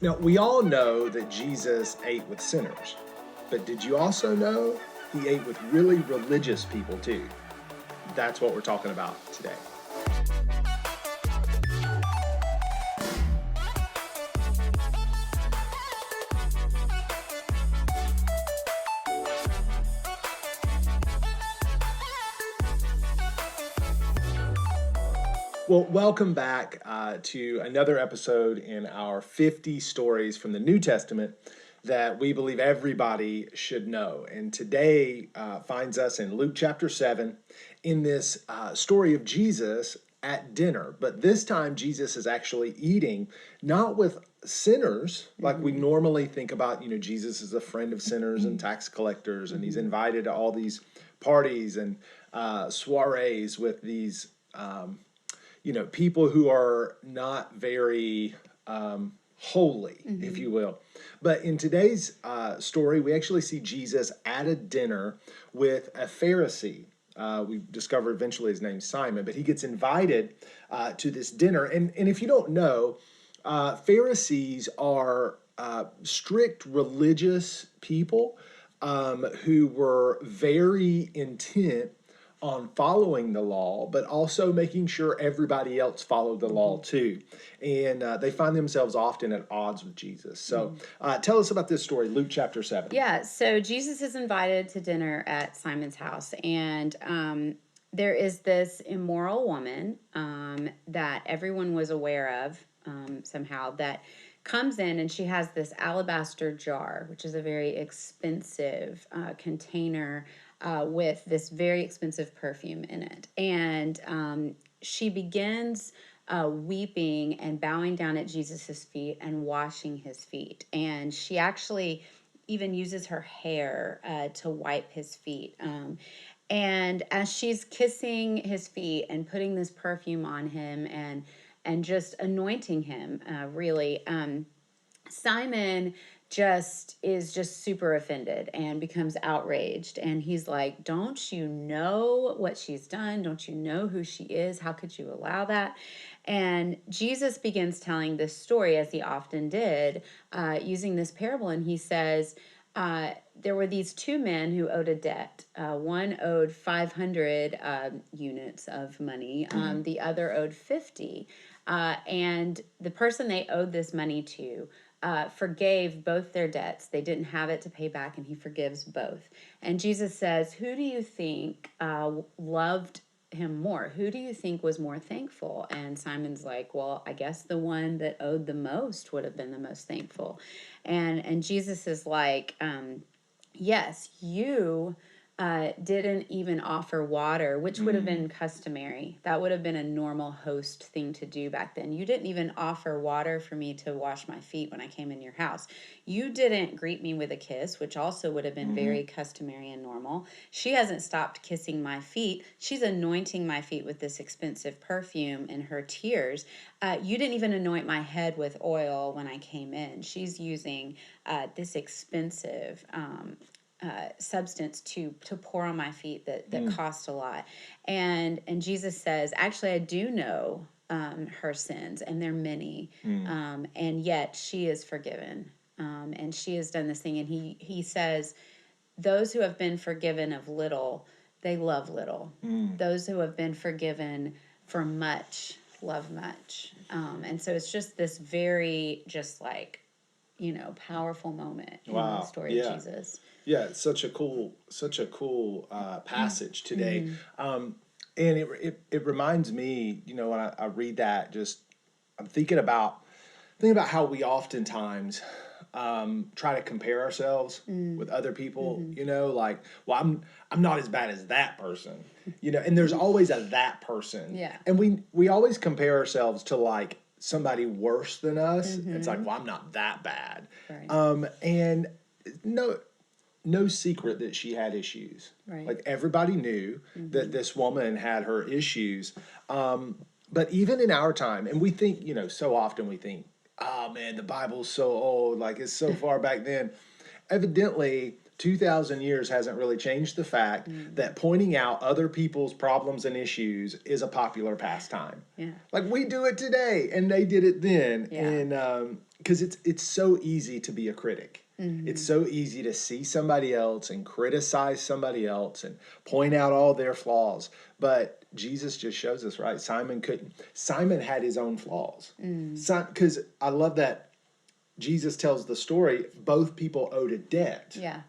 Now, we all know that Jesus ate with sinners, but did you also know he ate with really religious people too? That's what we're talking about today. Well, welcome back to another episode in our 50 stories from the New Testament that we believe everybody should know. And today finds us in Luke chapter 7 in this story of Jesus at dinner. But this time, Jesus is actually eating not with sinners like we normally think about. You know, Jesus is a friend of sinners and tax collectors, and he's invited to all these parties and soirees with these people who are not very holy, if you will. But in today's story, we actually see Jesus at a dinner with a Pharisee. We discover eventually his name's Simon, but he gets invited to this dinner. And if you don't know, Pharisees are strict religious people who were very intent on following the law, but also making sure everybody else followed the law too. And they find themselves often at odds with Jesus. So tell us about this story, Luke chapter 7. Yeah, so Jesus is invited to dinner at Simon's house, and there is this immoral woman that everyone was aware of somehow that comes in, and she has this alabaster jar, which is a very expensive container with this very expensive perfume in it. And she begins weeping and bowing down at Jesus's feet and washing his feet. And she actually even uses her hair to wipe his feet. And as she's kissing his feet and putting this perfume on him and just anointing him, really, Simon is just super offended and becomes outraged. And he's like, don't you know what she's done? Don't you know who she is? How could you allow that? And Jesus begins telling this story, as he often did, using this parable. And he says, there were these two men who owed a debt. One owed 500 units of money. The other owed 50. And the person they owed this money to forgave both their debts. They didn't have it to pay back, and he forgives both. And Jesus says, who do you think loved him more? Who do you think was more thankful? And Simon's like, well, I guess the one that owed the most would have been the most thankful. And Jesus is like, yes, you didn't even offer water, which would have been customary. That would have been a normal host thing to do back then. You didn't even offer water for me to wash my feet when I came in your house. You didn't greet me with a kiss, which also would have been very customary and normal. She hasn't stopped kissing my feet. She's anointing my feet with this expensive perfume in her tears. You didn't even anoint my head with oil when I came in. She's using this expensive substance to pour on my feet that cost a lot. And Jesus says, actually, I do know her sins, and they're many, and yet she is forgiven, and she has done this thing. And he says, those who have been forgiven of little, they love little. Those who have been forgiven for much love much. And so it's just this very powerful moment in the story of Jesus. Yeah, it's such a cool passage today. And it reminds me, when I read that, I'm thinking about how we oftentimes try to compare ourselves with other people. Like, well, I'm not as bad as that person. And there's always a that person. Yeah. And we always compare ourselves to like somebody worse than us. It's like, well, I'm not that bad. Right. And no secret that she had issues. Right. Like everybody knew that this woman had her issues. But even in our time, and we think, so often we think, oh man, the Bible's so old, like it's so far back then. Evidently, 2,000 years hasn't really changed the fact that pointing out other people's problems and issues is a popular pastime. Yeah. Like we do it today, and they did it then, Yeah. and because it's so easy to be a critic. It's so easy to see somebody else and criticize somebody else and point out all their flaws. But Jesus just shows us, right? Simon couldn't. Simon had his own flaws. Because I love that Jesus tells the story. Both people owed a debt. Yeah.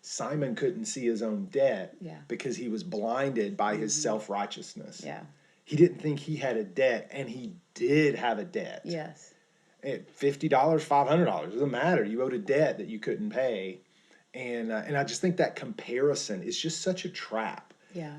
Simon couldn't see his own debt Yeah. because he was blinded by his self-righteousness. Yeah. He didn't think he had a debt, and he did have a debt. Yes. At $50, $500, doesn't matter. You owed a debt that you couldn't pay, and I just think that comparison is just such a trap. Yeah.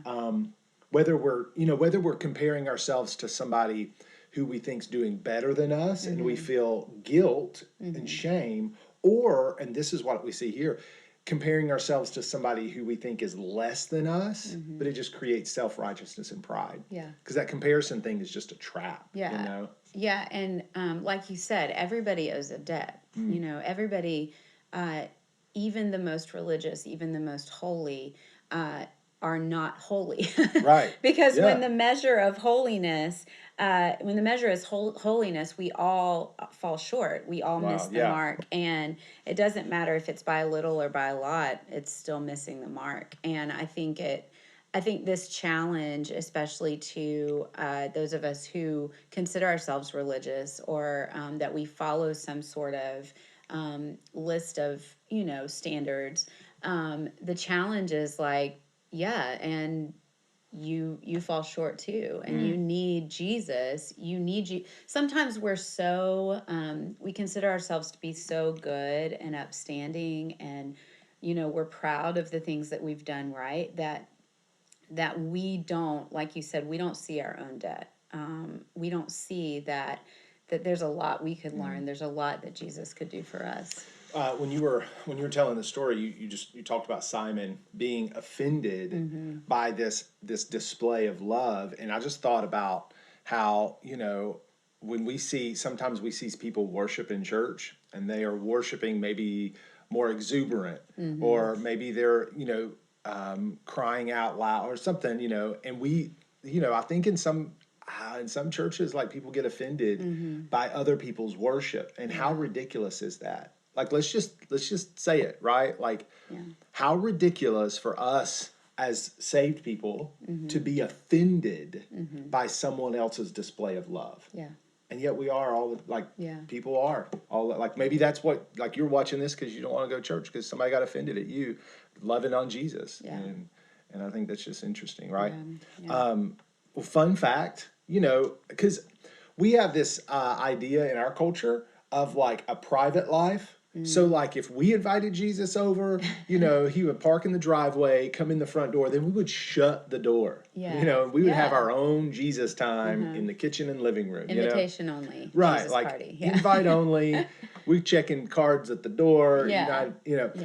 Whether we're comparing ourselves to somebody who we think's doing better than us, and we feel guilt and shame, or, and this is what we see here, comparing ourselves to somebody who we think is less than us, but it just creates self-righteousness and pride. Yeah. Because that comparison thing is just a trap. Yeah. You know? Yeah, and like you said, everybody owes a debt. You know, everybody, even the most religious, even the most holy, are not holy. Right. Because Yeah. when the measure of holiness, when the measure is holiness, we all fall short. We all miss the mark. And it doesn't matter if it's by a little or by a lot, it's still missing the mark. And I think this challenge, especially to those of us who consider ourselves religious, or that we follow some sort of list of, standards, the challenge is like, yeah, and you fall short too, and you need Jesus. Sometimes we're so we consider ourselves to be so good and upstanding, and we're proud of the things that we've done right, that we don't, like you said, we don't see our own debt. We don't see that there's a lot we could learn. There's a lot that Jesus could do for us. When you were telling the story, you talked about Simon being offended by this display of love, and I just thought about how when sometimes we see people worship in church, and they are worshiping maybe more exuberant, or maybe they're crying out loud or something, and we I think in some churches, like, people get offended by other people's worship, and how ridiculous is that? Like, let's just say it, right? Like, how ridiculous for us as saved people to be offended by someone else's display of love. Yeah. And yet we are people are all, like, maybe that's what, like, you're watching this because you don't want to go to church because somebody got offended at you loving on Jesus. Yeah. And I think that's just interesting, right? Yeah. Well, fun fact, because we have this idea in our culture of, like, a private life. So, like, if we invited Jesus over, he would park in the driveway, come in the front door, then we would shut the door. Yeah. And we would have our own Jesus time in the kitchen and living room. Invitation only. Right. Jesus like, party. Yeah. invite only. We checking cards at the door. Yeah.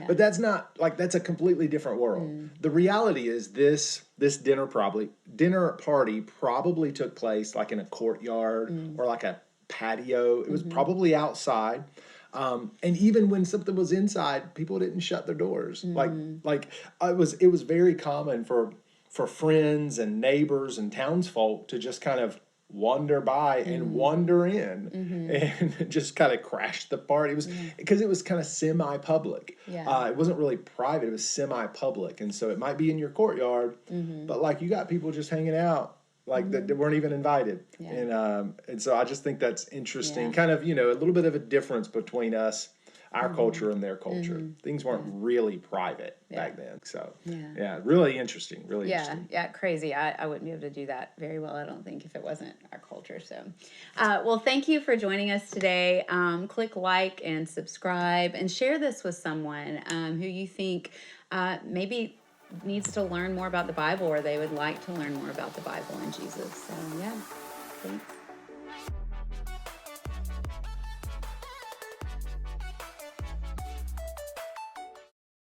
But that's not, like, that's a completely different world. The reality is this dinner party probably took place, like, in a courtyard or like a patio. It was probably outside. And even when something was inside, people didn't shut their doors. Like it was very common for friends and neighbors and townsfolk to just kind of wander by and wander in and just kind of crash the party. It was because it was kind of semi-public. It wasn't really private. It was semi-public, and so it might be in your courtyard, but, like, you got people just hanging out, like, that weren't even invited. And so I just think that's interesting. Kind of, a little bit of a difference between us, our culture, and their culture. Things weren't really private back then. So, really interesting. Really interesting. Yeah, crazy. I wouldn't be able to do that very well, I don't think, if it wasn't our culture. So, well, thank you for joining us today. Click like and subscribe, and share this with someone who you think maybe needs to learn more about the Bible, or they would like to learn more about the Bible and Jesus. So, yeah, thanks.